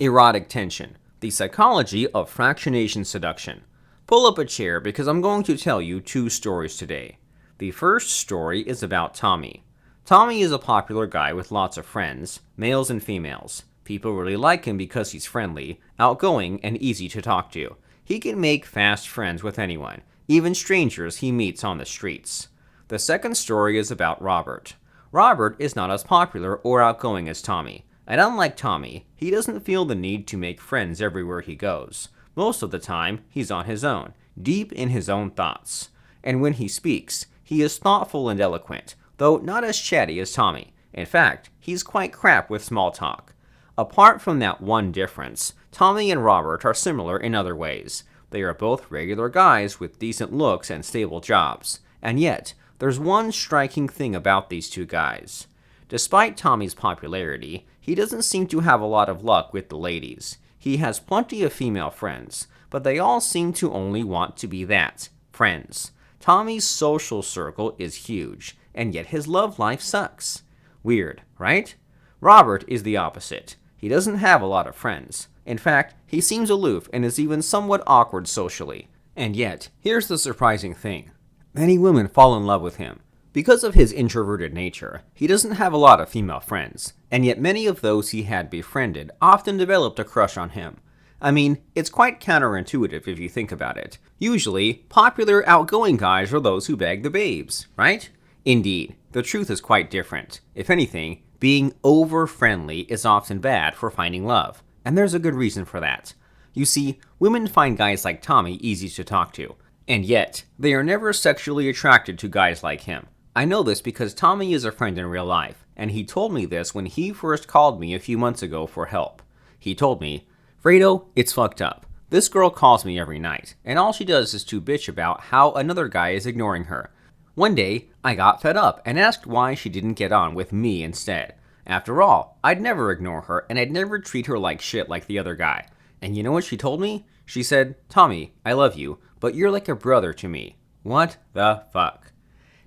Erotic Tension, the psychology of fractionation seduction. Pull up a chair because I'm going to tell you two stories today. The first story is about Tommy. Tommy is a popular guy with lots of friends, males and females. People really like him because he's friendly, outgoing, and easy to talk to. He can make fast friends with anyone, even strangers he meets on the streets. The second story is about Robert. Robert is not as popular or outgoing as Tommy. And unlike Tommy, he doesn't feel the need to make friends everywhere he goes. Most of the time, he's on his own, deep in his own thoughts. And when he speaks, he is thoughtful and eloquent, though not as chatty as Tommy. In fact, he's quite crap with small talk. Apart from that one difference, Tommy and Robert are similar in other ways. They are both regular guys with decent looks and stable jobs. And yet, there's one striking thing about these two guys. Despite Tommy's popularity, he doesn't seem to have a lot of luck with the ladies. He has plenty of female friends, but they all seem to only want to be that, friends. Tommy's social circle is huge, and yet his love life sucks. Weird, right? Robert is the opposite. He doesn't have a lot of friends. In fact, he seems aloof and is even somewhat awkward socially. And yet, here's the surprising thing. Many women fall in love with him. Because of his introverted nature, he doesn't have a lot of female friends, and yet many of those he had befriended often developed a crush on him. I mean, it's quite counterintuitive if you think about it. Usually, popular, outgoing guys are those who bag the babes, right? Indeed, the truth is quite different. If anything, being over-friendly is often bad for finding love, and there's a good reason for that. You see, women find guys like Tommy easy to talk to, and yet, they are never sexually attracted to guys like him. I know this because Tommy is a friend in real life, and he told me this when he first called me a few months ago for help. He told me, "Fredo, it's fucked up. This girl calls me every night, and all she does is to bitch about how another guy is ignoring her. One day, I got fed up and asked why she didn't get on with me instead. After all, I'd never ignore her, and I'd never treat her like shit like the other guy. And you know what she told me? She said, 'Tommy, I love you, but you're like a brother to me.' What the fuck?"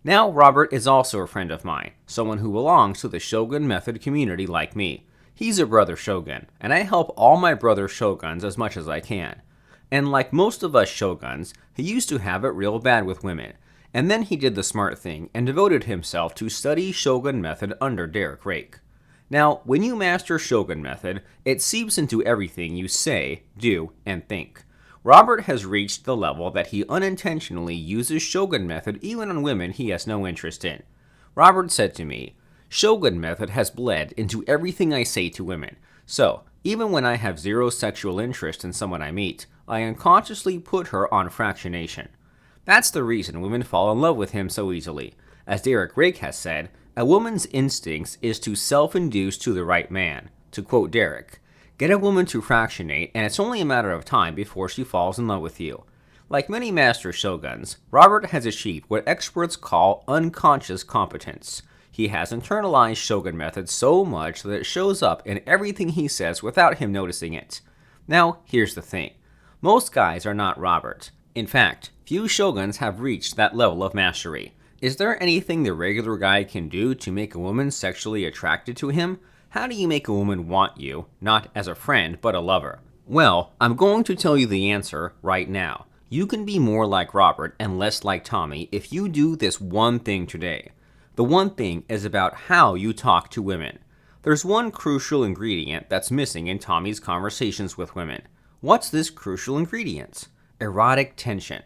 Now, Robert is also a friend of mine, someone who belongs to the Shogun Method community like me. He's a brother Shogun, and I help all my brother Shoguns as much as I can. And like most of us Shoguns, he used to have it real bad with women. And then he did the smart thing and devoted himself to study Shogun Method under Derek Rake. Now, when you master Shogun Method, it seeps into everything you say, do, and think. Robert has reached the level that he unintentionally uses Shogun Method even on women he has no interest in. Robert said to me, "Shogun Method has bled into everything I say to women, so even when I have zero sexual interest in someone I meet, I unconsciously put her on fractionation." That's the reason women fall in love with him so easily. As Derek Rake has said, a woman's instincts is to self-induce to the right man. To quote Derek, "Get a woman to fractionate, and it's only a matter of time before she falls in love with you." Like many master shoguns, Robert has achieved what experts call unconscious competence. He has internalized Shogun Method so much that it shows up in everything he says without him noticing it. Now, here's the thing. Most guys are not Robert. In fact, few shoguns have reached that level of mastery. Is there anything the regular guy can do to make a woman sexually attracted to him? How do you make a woman want you, not as a friend, but a lover? Well, I'm going to tell you the answer right now. You can be more like Robert and less like Tommy if you do this one thing today. The one thing is about how you talk to women. There's one crucial ingredient that's missing in Tommy's conversations with women. What's this crucial ingredient? Erotic tension.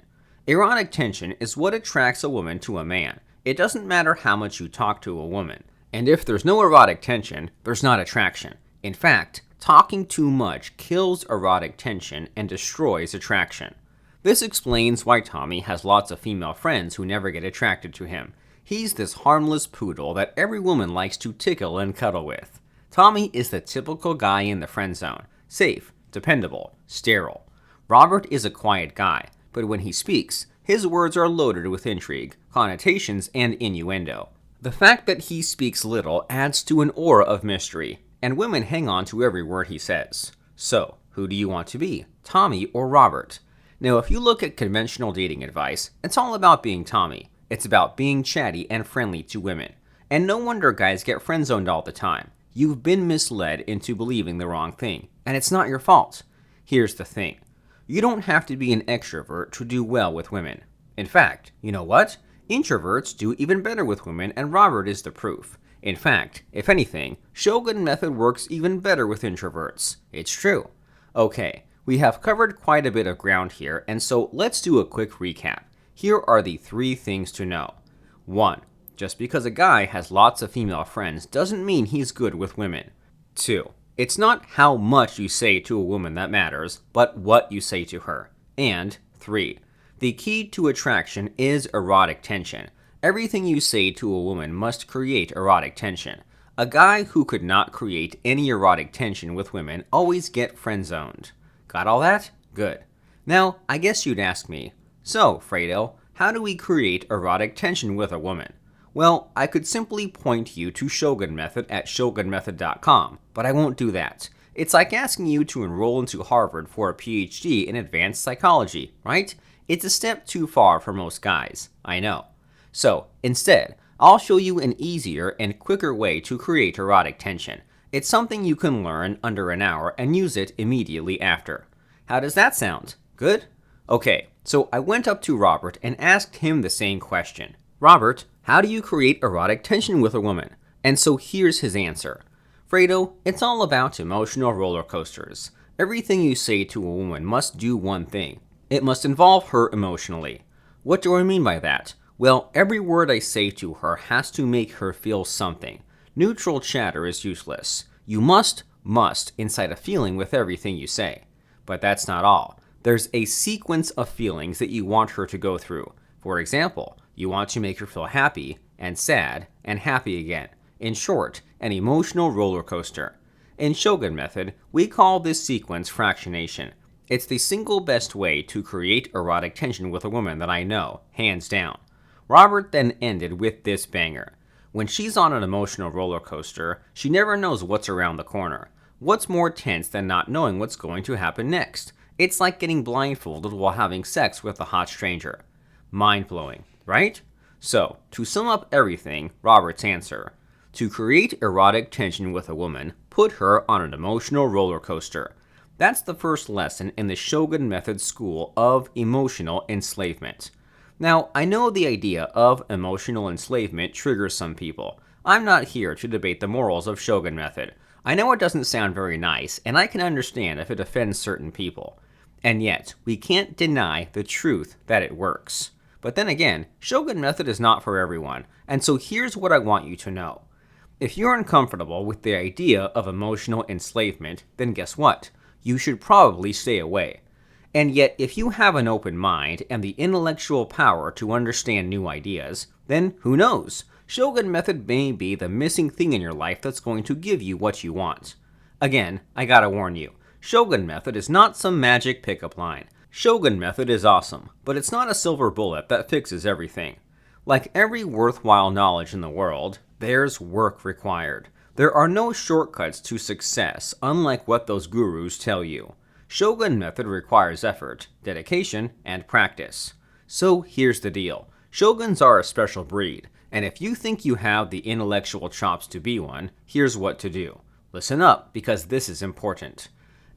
Erotic tension is what attracts a woman to a man. It doesn't matter how much you talk to a woman. And if there's no erotic tension, there's not attraction. In fact, talking too much kills erotic tension and destroys attraction. This explains why Tommy has lots of female friends who never get attracted to him. He's this harmless poodle that every woman likes to tickle and cuddle with. Tommy is the typical guy in the friend zone. Safe, dependable, sterile. Robert is a quiet guy, but when he speaks, his words are loaded with intrigue, connotations, and innuendo. The fact that he speaks little adds to an aura of mystery, and women hang on to every word he says. So, who do you want to be, Tommy or Robert? Now, if you look at conventional dating advice, it's all about being Tommy. It's about being chatty and friendly to women. And no wonder guys get friend-zoned all the time. You've been misled into believing the wrong thing, and it's not your fault. Here's the thing. You don't have to be an extrovert to do well with women. In fact, you know what? Introverts do even better with women, and Robert is the proof. In fact, if anything, Shogun method works even better with introverts. It's true. Okay, we have covered quite a bit of ground here, and so let's do a quick recap. Here are the 3 things to know. 1. Just because a guy has lots of female friends doesn't mean he's good with women. 2. It's not how much you say to a woman that matters, but what you say to her. And 3. The key to attraction is erotic tension. Everything you say to a woman must create erotic tension. A guy who could not create any erotic tension with women always get friend-zoned. Got all that? Good. Now, I guess you'd ask me, so, Fredo, how do we create erotic tension with a woman? Well, I could simply point you to Shogun Method at shogunmethod.com, but I won't do that. It's like asking you to enroll into Harvard for a PhD in advanced psychology, right? It's a step too far for most guys, I know. So, instead, I'll show you an easier and quicker way to create erotic tension. It's something you can learn under an hour and use it immediately after. How does that sound? Good? Okay, so I went up to Robert and asked him the same question. Robert, how do you create erotic tension with a woman? And so here's his answer. Fredo, it's all about emotional roller coasters. Everything you say to a woman must do one thing. It must involve her emotionally. What do I mean by that? Well, every word I say to her has to make her feel something. Neutral chatter is useless. You must incite a feeling with everything you say. But that's not all. There's a sequence of feelings that you want her to go through. For example, you want to make her feel happy, and sad, and happy again. In short, an emotional roller coaster. In Shogun Method, we call this sequence fractionation. It's the single best way to create erotic tension with a woman that I know, hands down. Robert then ended with this banger. When she's on an emotional roller coaster, she never knows what's around the corner. What's more tense than not knowing what's going to happen next? It's like getting blindfolded while having sex with a hot stranger. Mind-blowing, right? So, to sum up everything, Robert's answer. To create erotic tension with a woman, put her on an emotional roller coaster. That's the first lesson in the Shogun Method school of emotional enslavement. Now, I know the idea of emotional enslavement triggers some people. I'm not here to debate the morals of Shogun Method. I know it doesn't sound very nice, and I can understand if it offends certain people. And yet, we can't deny the truth that it works. But then again, Shogun Method is not for everyone, and so here's what I want you to know. If you're uncomfortable with the idea of emotional enslavement, then guess what? You should probably stay away. And yet, if you have an open mind and the intellectual power to understand new ideas, then who knows? Shogun Method may be the missing thing in your life that's going to give you what you want. Again, I gotta warn you, Shogun Method is not some magic pickup line. Shogun Method is awesome, but it's not a silver bullet that fixes everything. Like every worthwhile knowledge in the world, there's work required. There are no shortcuts to success, unlike what those gurus tell you. Shogun Method requires effort, dedication, and practice. So here's the deal. Shoguns are a special breed, and if you think you have the intellectual chops to be one, here's what to do. Listen up, because this is important.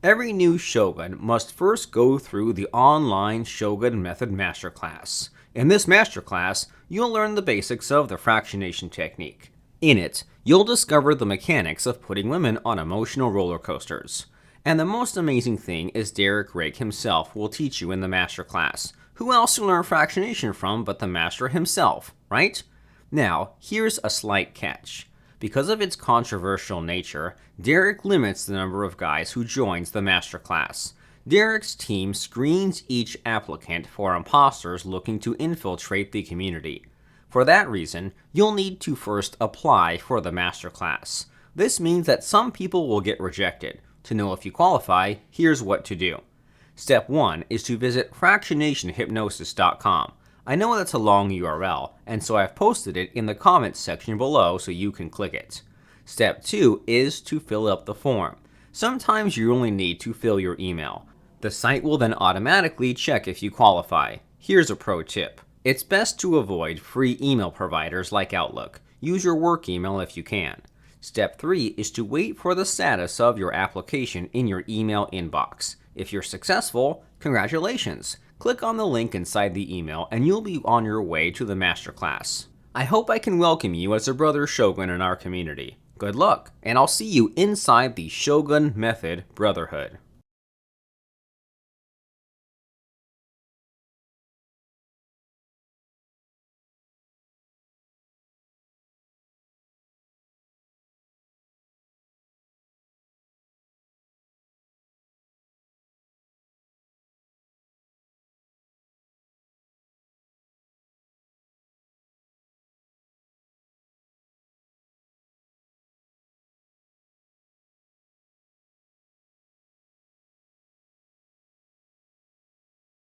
Every new Shogun must first go through the online Shogun Method Masterclass. In this masterclass, you'll learn the basics of the fractionation technique. In it, you'll discover the mechanics of putting women on emotional roller coasters. And the most amazing thing is Derek Rake himself will teach you in the masterclass. Who else to learn fractionation from but the master himself, right? Now, here's a slight catch. Because of its controversial nature, Derek limits the number of guys who joins the masterclass. Derek's team screens each applicant for imposters looking to infiltrate the community. For that reason, you'll need to first apply for the masterclass. This means that some people will get rejected. To know if you qualify, here's what to do. Step 1 is to visit fractionationhypnosis.com. I know that's a long URL, and so I've posted it in the comments section below so you can click it. Step 2 is to fill up the form. Sometimes you only need to fill your email. The site will then automatically check if you qualify. Here's a pro tip. It's best to avoid free email providers like Outlook. Use your work email if you can. Step 3 is to wait for the status of your application in your email inbox. If you're successful, congratulations! Click on the link inside the email and you'll be on your way to the masterclass. I hope I can welcome you as a brother Shogun in our community. Good luck, and I'll see you inside the Shogun Method Brotherhood.